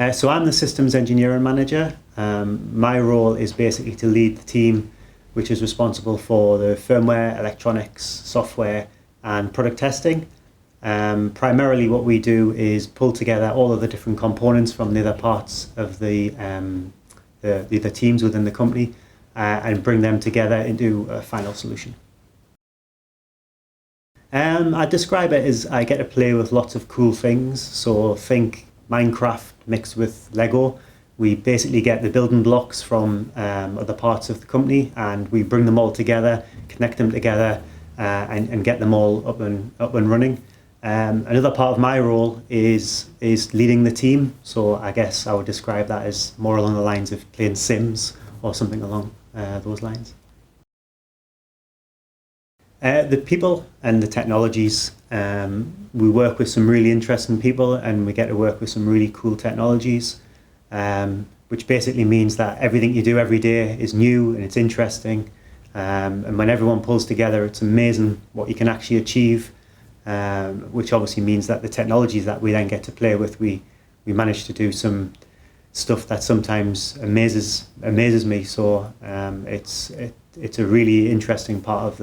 So I'm the systems engineering manager. My role is basically to lead the team which is responsible for the firmware, electronics, software and product testing. Primarily what we do is pull together all of the different components from the other parts of the teams within the company and bring them together into a final solution. I describe it as I get to play with lots of cool things. So think Minecraft mixed with Lego. We basically get the building blocks from other parts of the company and we bring them all together, connect them together and get them all up and running. Another part of my role is leading the team. So I guess I would describe that as more along the lines of playing Sims or something along those lines. The people and the technologies. We work with some really interesting people and we get to work with some really cool technologies, which basically means that everything you do every day is new and it's interesting. And when everyone pulls together, it's amazing what you can actually achieve, which obviously means that the technologies that we then get to play with, we manage to do some stuff that sometimes amazes me. So it's a really interesting part of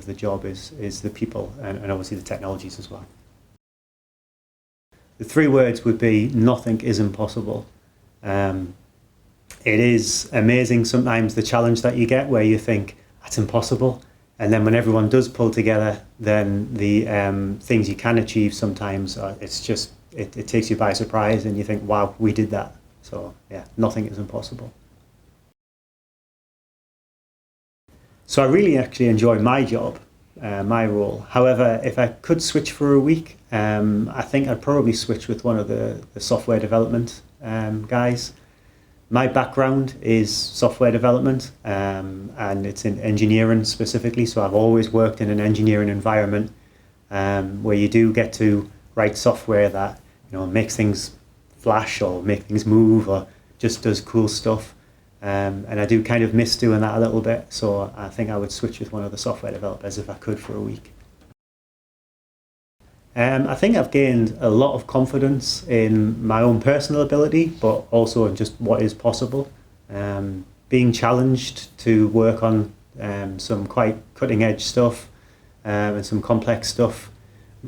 the job is the people and obviously the technologies as well. The three words would be nothing is impossible. It is amazing sometimes the challenge that you get where you think that's impossible, and then when everyone does pull together, then the things you can achieve sometimes it takes you by surprise and you think, wow, we did that. So yeah, nothing is impossible. So I really actually enjoy my job, my role. However, if I could switch for a week, I think I'd probably switch with one of the software development guys. My background is software development and it's in engineering specifically. So I've always worked in an engineering environment where you do get to write software that makes things flash or make things move or just does cool stuff. And I do kind of miss doing that a little bit, so I think I would switch with one of the software developers if I could for a week. I think I've gained a lot of confidence in my own personal ability, but also in just what is possible. Being challenged to work on some quite cutting edge stuff and some complex stuff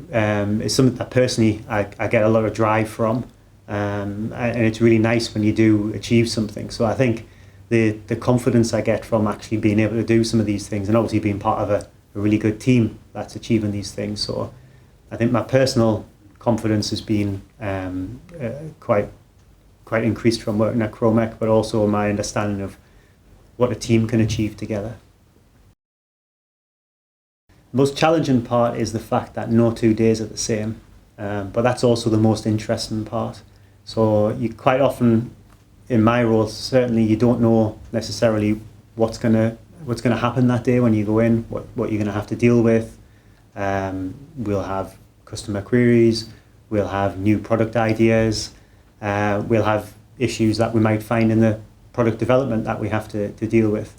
is something that personally I get a lot of drive from. And it's really nice when you do achieve something. So I think the confidence I get from actually being able to do some of these things and obviously being part of a really good team that's achieving these things. So I think my personal confidence has been quite increased from working at Kromek, but also my understanding of what a team can achieve together. The most challenging part is the fact that no 2 days are the same, but that's also the most interesting part. So you quite often, in my role, certainly you don't know necessarily what's gonna happen that day when you go in, what you're gonna have to deal with. We'll have customer queries, we'll have new product ideas, we'll have issues that we might find in the product development that we have to deal with.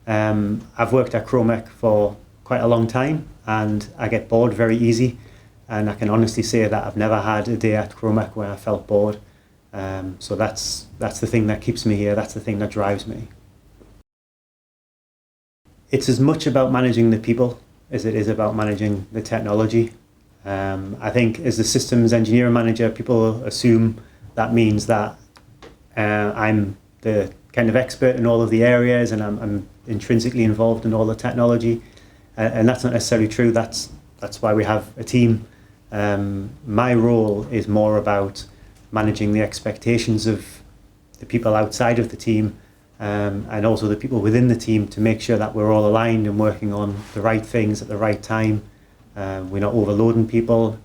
I've worked at Kromek for quite a long time and I get bored very easy, and I can honestly say that I've never had a day at Kromek where I felt bored. So that's the thing that keeps me here, that's the thing that drives me. It's as much about managing the people as it is about managing the technology. I think as the systems engineering manager, people assume that means that I'm the kind of expert in all of the areas and I'm intrinsically involved in all the technology. And that's not necessarily true. That's why we have a team. My role is more about managing the expectations of the people outside of the team and also the people within the team to make sure that we're all aligned and working on the right things at the right time. We're not overloading people.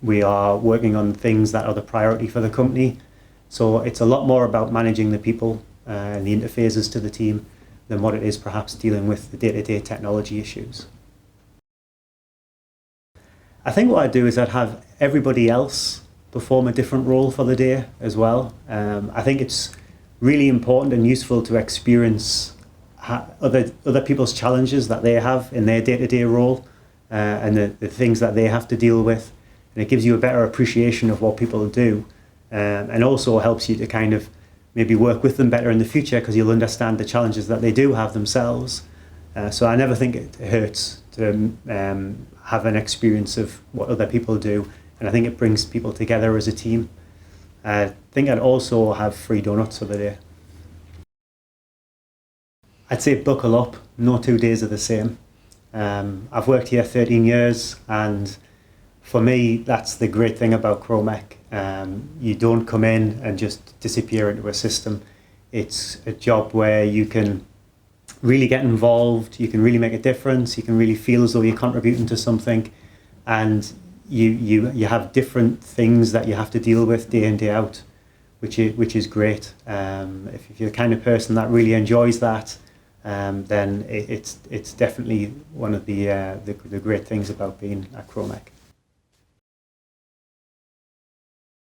We are working on things that are the priority for the company. So it's a lot more about managing the people and the interfaces to the team than what it is perhaps dealing with the day-to-day technology issues. I think what I'd do is I'd have everybody else perform a different role for the day as well. I think it's really important and useful to experience other people's challenges that they have in their day-to-day role and the things that they have to deal with. And it gives you a better appreciation of what people do. and also helps you to kind of maybe work with them better in the future because you'll understand the challenges that they do have themselves. So I never think it hurts to have an experience of what other people do, and I think it brings people together as a team. I think I'd also have free donuts of the day. I'd say buckle up, no 2 days are the same. I've worked here 13 years, and for me, that's the great thing about Kromek. You don't come in and just disappear into a system. It's a job where you can really get involved, you can really make a difference, you can really feel as though you're contributing to something, and you have different things that you have to deal with day in, day out, which is great. If you're the kind of person that really enjoys that, then it's definitely one of the great things about being at Kromek.